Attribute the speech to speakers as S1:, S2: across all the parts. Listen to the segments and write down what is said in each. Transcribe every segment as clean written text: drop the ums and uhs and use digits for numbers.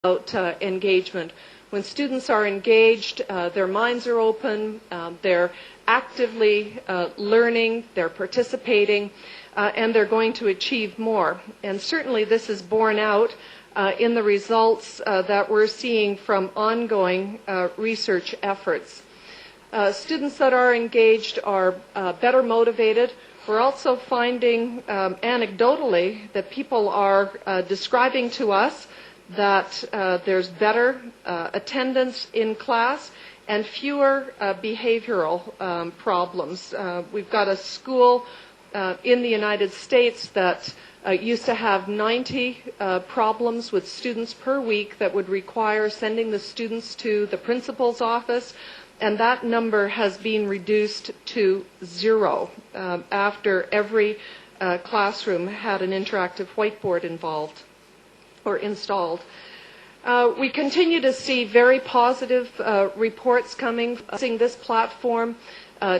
S1: about engagement. When students are engaged, their minds are open, they're actively learning, they're participating, and they're going to achieve more. And certainly this is borne out in the results that we're seeing from ongoing research efforts. Students that are engaged are better motivated. We're also finding anecdotally that people are describing to us that there's better attendance in class and fewer behavioral problems. We've got a school in the United States that used to have 90 problems with students per week that would require sending the students to the principal's office, and that number has been reduced to 0 after every classroom had an interactive whiteboard involved or installed. We continue to see very positive reports coming from using this platform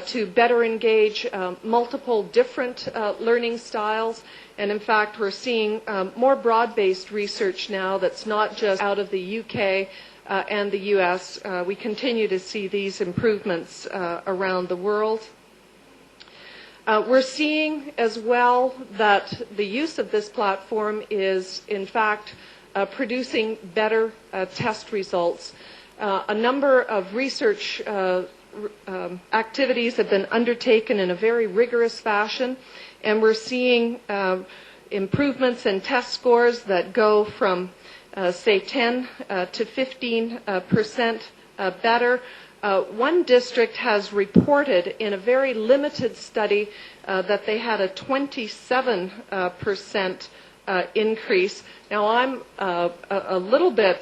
S1: to better engage multiple different learning styles. And in fact, we're seeing more broad-based research now that's not just out of the UK and the US. We continue to see these improvements around the world. We're seeing as well that the use of this platform is, in fact, producing better test results. A number of research activities have been undertaken in a very rigorous fashion, and we're seeing improvements in test scores that go from, say, 10 to 15% better. One district has reported in a very limited study that they had a 27% increase. Now, I'm a little bit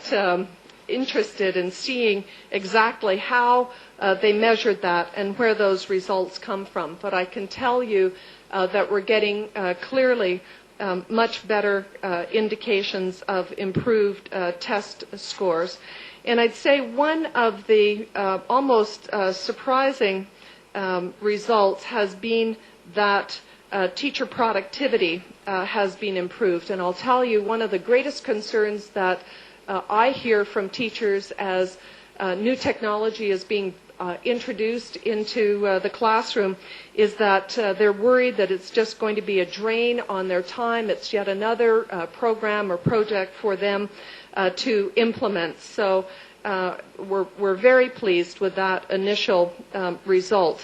S1: interested in seeing exactly how they measured that and where those results come from. But I can tell you that we're getting clearly much better indications of improved test scores. And I'd say one of the almost surprising results has been that teacher productivity has been improved. And I'll tell you, one of the greatest concerns that I hear from teachers as new technology is being introduced into the classroom is that they're worried that it's just going to be a drain on their time. It's yet another program or project for them to implement. So we're very pleased with that initial result.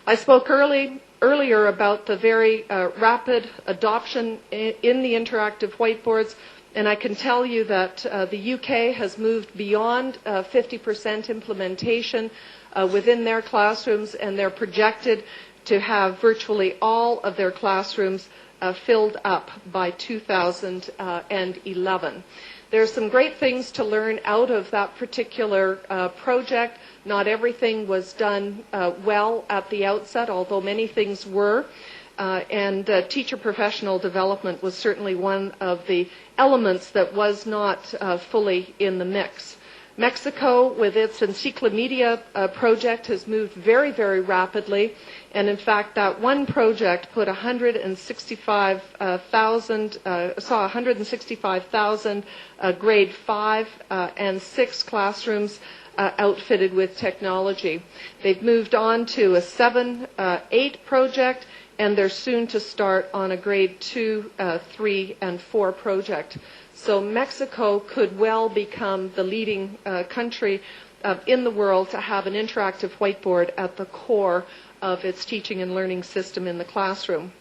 S1: I spoke earlier about the very rapid adoption in the interactive whiteboards, and I can tell you that the UK has moved beyond 50% implementation within their classrooms, and they're projected to have virtually all of their classrooms filled up by 2011. There are some great things to learn out of that particular project. Not everything was done well at the outset, although many things were. And teacher professional development was certainly one of the elements that was not fully in the mix. Mexico, with its Encyclomedia project, has moved very, very rapidly. And in fact, that one project put 165,000 grade 5 and 6 classrooms outfitted with technology. They've moved on to a 7-8 project, and they're soon to start on a grade 2, 3, and 4 project. So Mexico could well become the leading country in the world to have an interactive whiteboard at the core of its teaching and learning system in the classroom.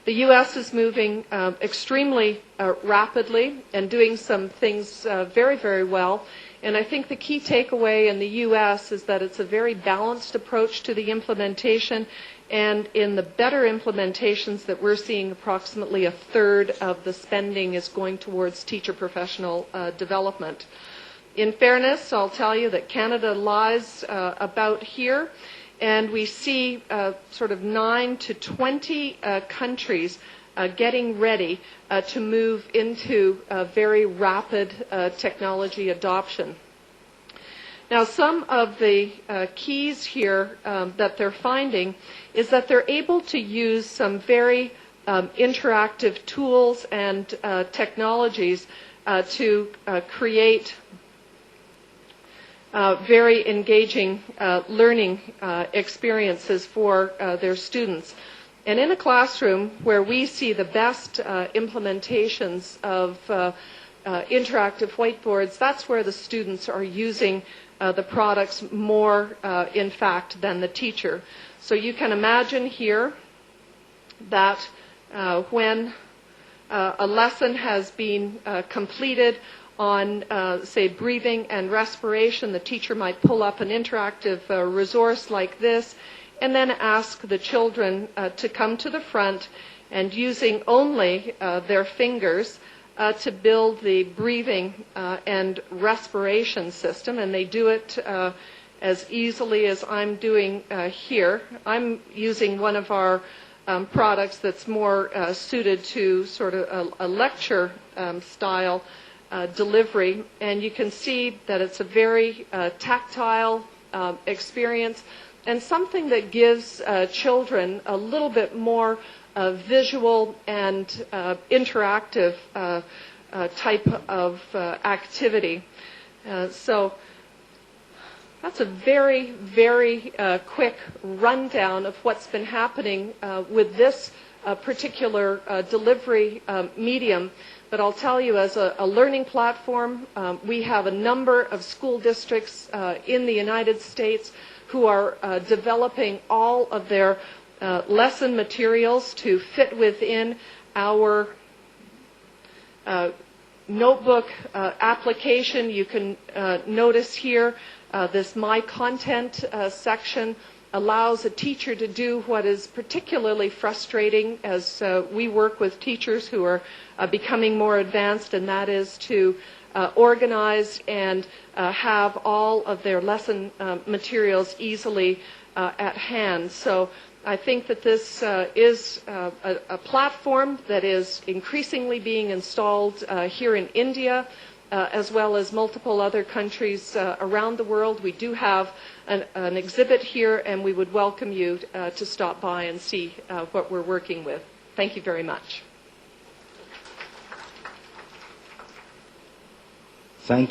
S1: The U.S. is moving extremely rapidly and doing some things very, very well. And I think the key takeaway in the U.S. is that it's a very balanced approach to the implementation. And in the better implementations that we're seeing, approximately a third of the spending is going towards teacher professional development. In fairness, I'll tell you that Canada lies about here, and we see sort of 9 to 20 countries getting ready to move into very rapid technology adoption. Now, some of the keys here that they're finding is that they're able to use some very interactive tools and technologies to create very engaging learning experiences for their students. And in a classroom where we see the best implementations of interactive whiteboards, that's where the students are using the products more, in fact, than the teacher. So you can imagine here that when a lesson has been completed on, say, breathing and respiration, the teacher might pull up an interactive resource like this and then ask the children to come to the front and using only their fingers to build the breathing and respiration system, and they do it as easily as I'm doing here. I'm using one of our products that's more suited to sort of a lecture style delivery, and you can see that it's a very tactile experience and something that gives children a little bit more visual and interactive type of activity. So that's a very, very quick rundown of what's been happening with this particular delivery medium. But I'll tell you, as a learning platform, we have a number of school districts in the United States who are developing all of their lesson materials to fit within our notebook application. You can notice here this My Content section allows a teacher to do what is particularly frustrating as we work with teachers who are becoming more advanced, and that is to organize and have all of their lesson materials easily at hand. So I think that this is a platform that is increasingly being installed here in India, as well as multiple other countries around the world. We do have an exhibit here, and we would welcome you to stop by and see what we're working with. Thank you very much.
S2: Thank you.